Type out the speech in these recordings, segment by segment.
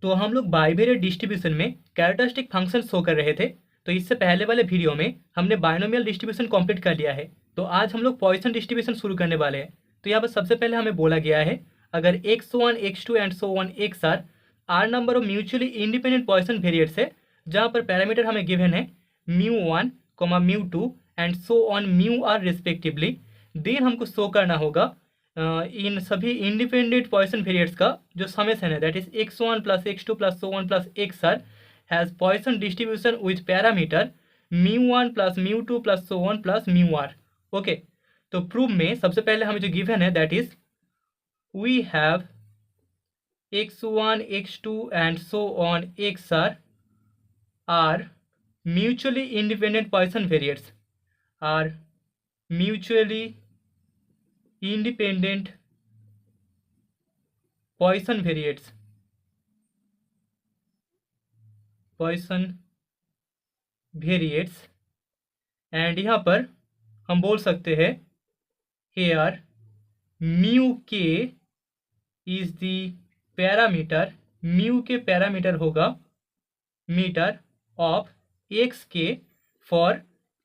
तो हम लोग बाइवेरिएट डिस्ट्रीब्यूशन में कैरेक्टरिस्टिक फंक्शन शो कर रहे थे। तो इससे पहले वाले वीडियो में हमने बाइनोमियल डिस्ट्रीब्यूशन कंप्लीट कर लिया है। तो आज हम लोग पॉइसन डिस्ट्रीब्यूशन शुरू करने वाले हैं। तो यहाँ पर सबसे पहले हमें बोला गया है, अगर x1 x2 and so on x are number of mutually independent Poisson variates है, जहाँ पर पैरामीटर हमें गिवन है μ1, μ2 and so on μr respectively. Then हमको शो करना होगा इन सभी इंडिपेंडेंट पॉइसन वेरिएट्स का जो समेशन है, that is x1 plus x2 plus so on plus xr has Poisson distribution with parameter μ1 plus μ2 plus so on plus μr। Okay, तो proof में सबसे पहले हमें जो गिवन है that is we have x1 x2 and so on xr are mutually independent Poisson variates, are mutually independent Poisson variates, and यहाँ पर हम बोल सकते हैं here mu k is the parameter, mu K parameter होगा metre of X K for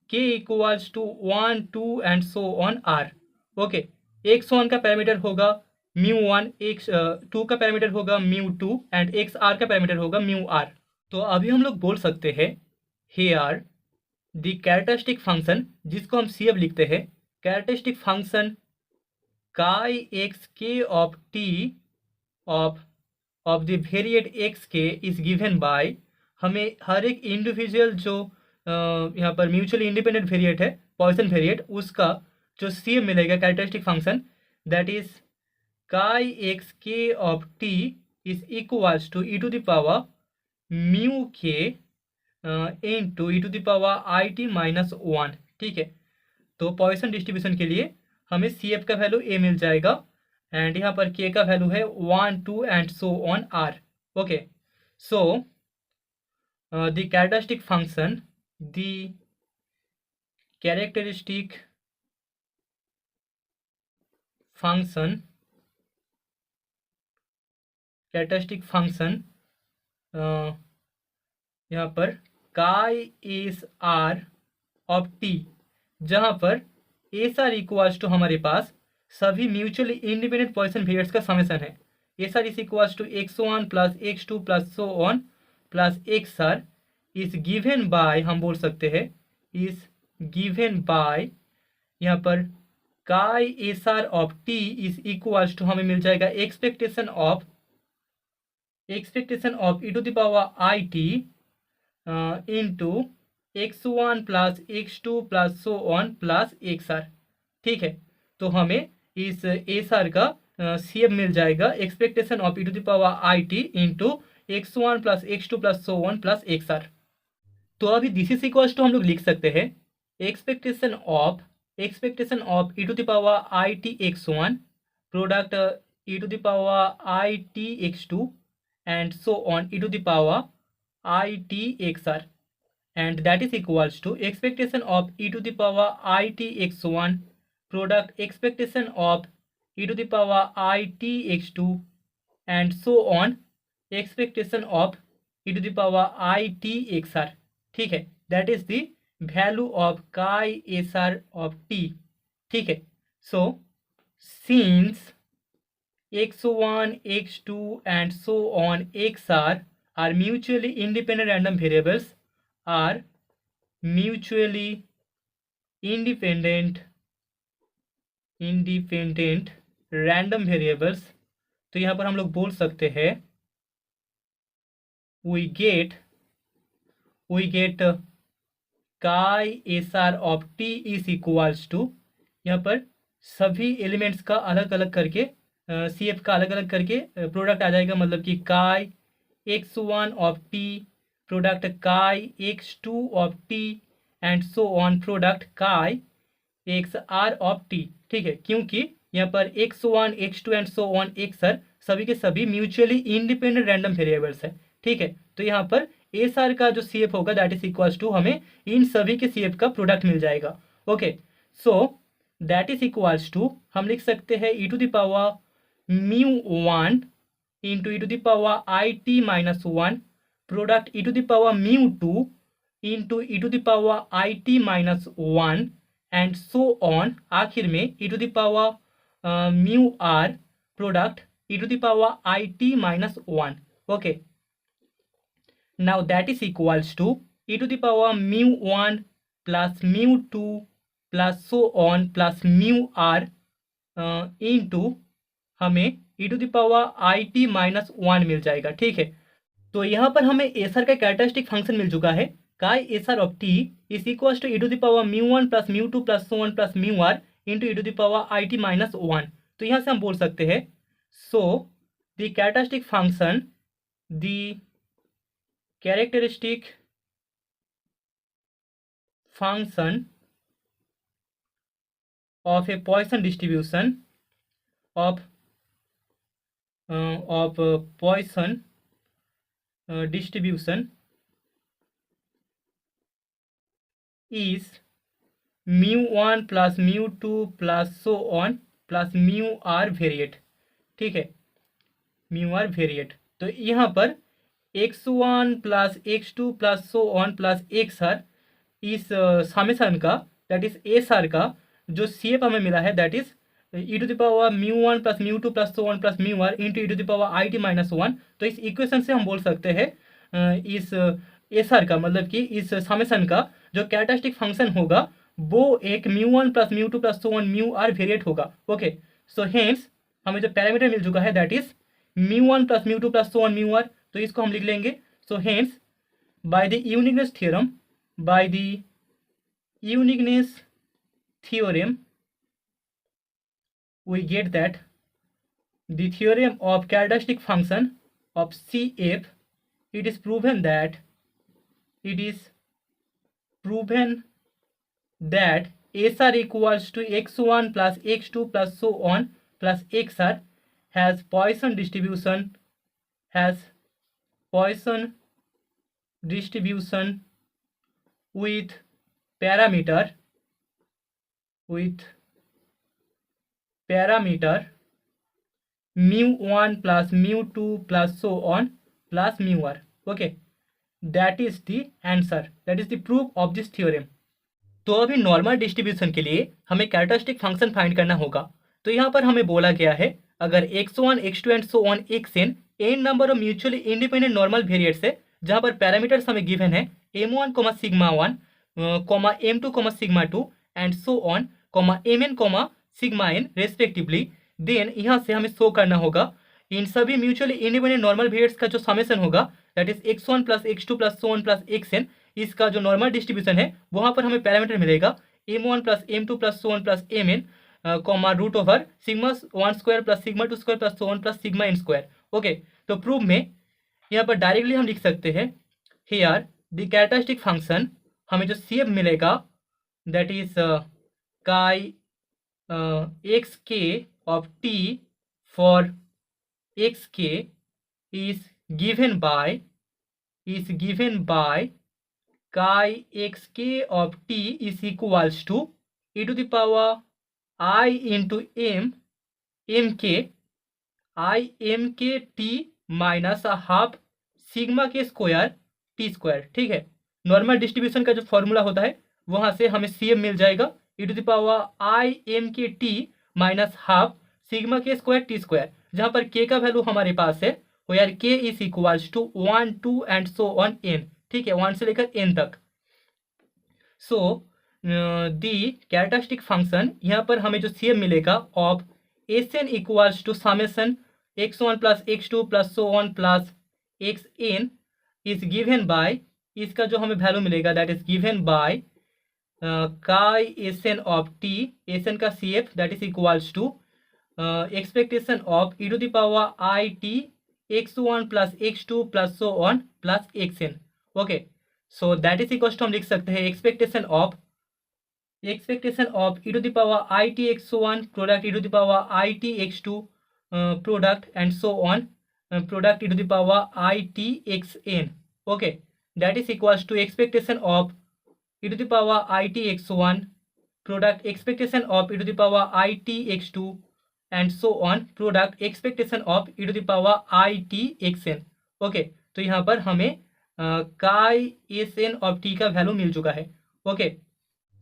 K equals to 1 2 and so on R. Okay, X one का parameter होगा μ1, X two का पैरामीटर होगा μ2 एंड एक्स आर का parameter होगा μr। तो अभी हम लोग बोल सकते हैं हेयर द कैरेक्टरिस्टिक फंक्शन, जिसको हम सी एफ लिखते हैं, characteristic function chi x k of t of the variate x k is given by, हमें हर एक इंडिविजुअल जो यहाँ पर म्यूचुअली इंडिपेंडेंट वेरिएट है, पॉइसन वेरिएट, उसका जो सी एम मिलेगा characteristic function, that is chi x k of T is equals to e to the power mu k into e to the power I t minus 1। ठीक है, तो Poisson distribution के लिए हमें C F का value ए मिल जाएगा and यहाँ पर के का वैल्यू है 1 2 and so on R. Okay, so the characteristic function, the characteristic function यहाँ पर chi S R of T, जहाँ पर एस आर इक्वल्स टू हमारे पास सभी म्यूचुअली इंडिपेंडेंट पॉइसन वेरिएट्स का समेशन है। S R is equals to x1 plus x2 plus so on plus xr is given by, हम बोल सकते हैं इज गिवन बाय यहाँ पर chi S R of T is equals to हमें मिल जाएगा expectation of E to the power I T into x1 plus x2 plus so on plus xr। ठीक है, तो हमें इस एस आर का सी एम मिल जाएगा expectation of E to the power I T into x1 plus x2 plus so on plus xr। तो अभी दिस इज इक्वल्स टू हम लोग लिख सकते हैं expectation of E to the power I t x1 product e to the power I t x2 and so on e to the power I t xr, and that is equals to expectation of E to the power I t x1 product expectation of E to the power I t x2 and so on expectation of E to the power I t xr। ठीक है, that is the value of chi S R of t. ठीक है, so since x1 x2 and so on xr are mutually independent random variables, are mutually independent random variables। तो यहाँ पर हम लोग बोल सकते हैं we get chi SR of t is equals to, यहाँ पर सभी एलिमेंट्स का अलग अलग करके सी एफ का अलग अलग करके प्रोडक्ट आ जाएगा, मतलब कि काई x1 of t product chi x2 of t and so on product काई xr ऑफ टी। ठीक है, क्योंकि यहाँ पर x1 x2 and so on xr सभी के सभी म्यूचुअली इंडिपेंडेंट रैंडम वेरिएबल्स है। ठीक है, तो यहाँ पर एस आर का जो सी एफ होगा दैट इज इक्वल्स टू हमें इन सभी के सी एफ का प्रोडक्ट मिल जाएगा। Okay, so that is equals to हम लिख सकते हैं e to the power μ1 into e to the power it minus 1 product e to the power mu 2 into e to the power it minus 1 and so on. आखिर में e to the power mu r product e to the power it minus 1. Okay. Now that is equals to e to the power mu 1 plus mu 2 plus so on plus mu r into हमें e to the power I t minus 1 मिल जाएगा। ठीक है, तो यहाँ पर हमें SR का कैरेक्टरिस्टिक फंक्शन मिल चुका है। Chi SR of T is equal to e to the power mu 1 plus mu 2 plus so 1 plus mu r into e to the power I t minus 1। तो यहाँ से हम बोल सकते हैं so the characteristic function of a Poisson distribution Poisson distribution is mu1 plus mu2 plus so on plus mu r variate. ठीक है, mu r variate. तो यहाँ पर x1 plus x2 plus so on plus x r इस summation का that is S are का जो shape हमें मिला है that is e to the power mu 1 plus mu 2 plus so 1 plus mu r into e to the power I t minus 1। तो इस equation से हम बोल सकते हैं इस एस आर का मतलब कि इस समेशन का जो कैरेक्टरिस्टिक फंक्शन होगा वो एक mu 1 plus mu 2 plus so 1 mu r variate होगा। ओके, सो हेंस हमें जो पैरामीटर मिल चुका है that is mu 1 plus mu 2 plus so 1 mu r. तो इसको हम लिख लेंगे। So hence by the uniqueness theorem we get that the theorem of characteristic function of CF it is proven that SR equals to x1 plus x2 plus so on plus xr has Poisson distribution with parameter mu 1 plus mu 2 plus so on plus mu r। okay, that is the answer, that is the proof of this theorem। तो अभी normal distribution के लिए हमें characteristic function find करना होगा। तो यहाँ पर हमें बोला गया है अगर x1 x2 and so on xn n number of mutually independent normal variates है जहाँ पर पैरामीटर्स हमें गिवन है m1 sigma 1 m2 sigma 2 and so on mn sigma n respectively, then यहाँ से हमें शो करना होगा इन सभी म्यूचुअली इंडिपेंडेंट नॉर्मल वेरिएट्स का जो समेशन होगा that is x1 plus x2 plus so on plus xn, इसका जो नॉर्मल डिस्ट्रीब्यूशन है वहाँ पर हमें पैरामीटर मिलेगा m1 plus m2 plus so on plus mn root over sigma 1 square plus sigma 2 square plus so on plus sigma n square. Okay, तो proof में यहाँ पर डायरेक्टली हम लिख सकते हैं हियर द कैरेक्टरिस्टिक फंक्शन हमें जो शेप मिलेगा दैट इज काई xk of t for xk is given by chi xk of t is equals to e to the power I into mk t minus half sigma k square t square. ठीक है, normal distribution का जो formula होता है वहां से हमें सी मिल जाएगा e to the power i m k t minus half sigma k square t square, जहां पर k का वैल्यू हमारे पास है where k is equals to 1 2 and so on n। ठीक है, 1 से लेकर n तक। सो दी कैरेक्टरिस्टिक फंक्शन यहाँ पर हमें जो सी मिलेगा of S n equals to summation x1 plus x2 plus so on plus xn is given by, इसका जो हमें वैल्यू मिलेगा that is given by chi Sn of t, Sn का CF that is equals to expectation of e to the power I t x1 plus x2 plus so on plus xn। okay, so that is equals to हम लिख सकते हैं expectation of e to the power I t x1 product e to the power I t x2 product and so on product e to the power I t xn। okay, that is equals to expectation of e to the power I t x1 product expectation of e to the power I t x2 and so on product expectation of E to the power I t x n. Okay, तो यहाँ पर हमें chi S n of t का value मिल चुका है। Okay,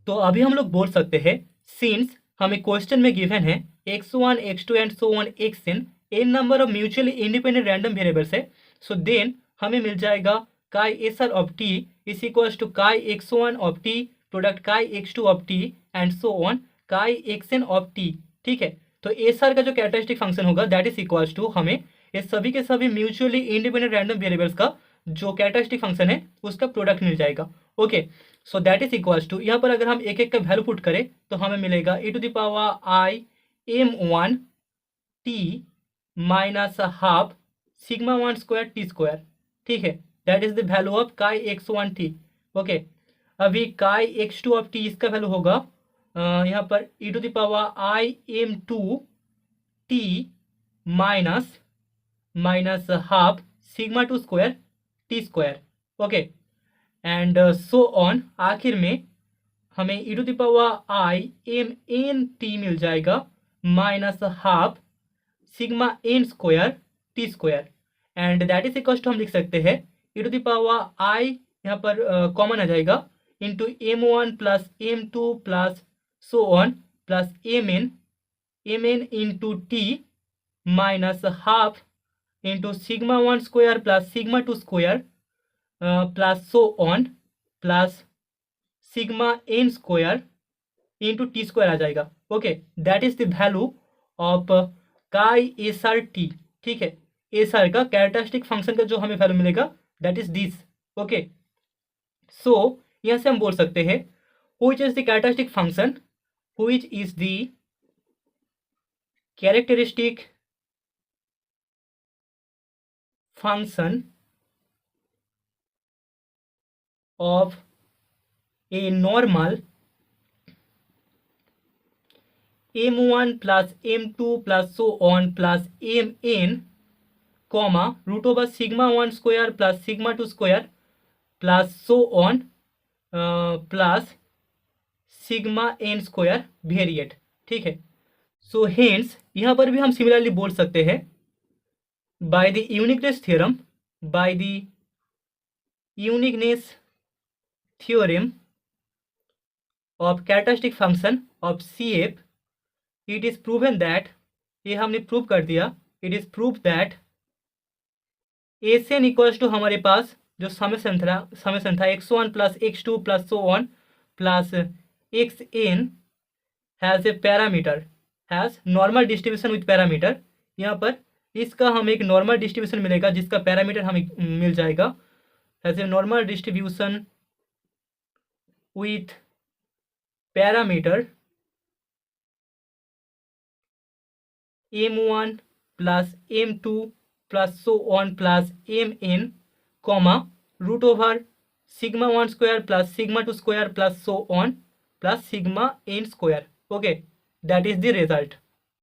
तो अभी हम लोग बोल सकते हैं सिंस हमें क्वेश्चन में गिवन है x1 x2 and so on xn n number of mutually independent random variables है, सो देन हमें मिल जाएगा chi S R of T is equals to chi x1 of t product chi x2 of t and so on chi xn of t. ठीक है, तो S are का जो characteristic function होगा दैट इज इक्वल्स टू हमें ये सभी के सभी म्यूचुअली इंडिपेंडेंट रैंडम वेरिएबल्स का जो कैरेक्टरिस्टिक फंक्शन है उसका प्रोडक्ट मिल जाएगा। Okay, so that is equals to यहाँ पर अगर हम एक एक का वैल्यू पुट करें तो हमें मिलेगा e to the power i m1 t minus half sigma 1 square t square. ठीक है, that is the value of chi x1 t। Okay, अभी काई x2 ऑफ t इसका वैल्यू होगा यहाँ पर e to the power i m2 t minus half sigma 2 square t square. Okay, and so on आखिर में हमें e to the power i m n t मिल जाएगा minus half sigma n square t square, and that is equals to हम लिख सकते हैं e to the power i यहाँ पर कॉमन आ जाएगा into m1 plus m2 plus so on plus mn into T minus half into sigma 1 square plus sigma 2 square plus so on plus sigma n square into t square आ जाएगा। Okay, that is the value of chi S r t. ठीक है, S R का characteristic function का जो हमें value मिलेगा that is this. Okay, so यहाँ से हम बोल सकते हैं which is the characteristic function, which is the characteristic function of a normal m1 plus m2 plus so on plus mn comma root over sigma 1 square plus sigma 2 square plus so on plus sigma n square variate. ठीक है, so hence यहाँ पर भी हम similarly बोल सकते हैं bye the uniqueness theorem, bye the uniqueness theorem of characteristic function of CF, it is proven that, ये हमने प्रूव कर दिया, it is proved that Sn equals to हमारे पास जो समेशन था x1 plus x2 plus so on plus xn has a parameter, has normal distribution with parameter. यहाँ पर इसका हमें एक नॉर्मल डिस्ट्रीब्यूशन मिलेगा जिसका पैरामीटर हमें मिल जाएगा, has a normal distribution with parameter m1 plus m2 plus so on plus mn comma root over sigma 1 square plus sigma 2 square plus so on plus sigma n square। okay, that is the result।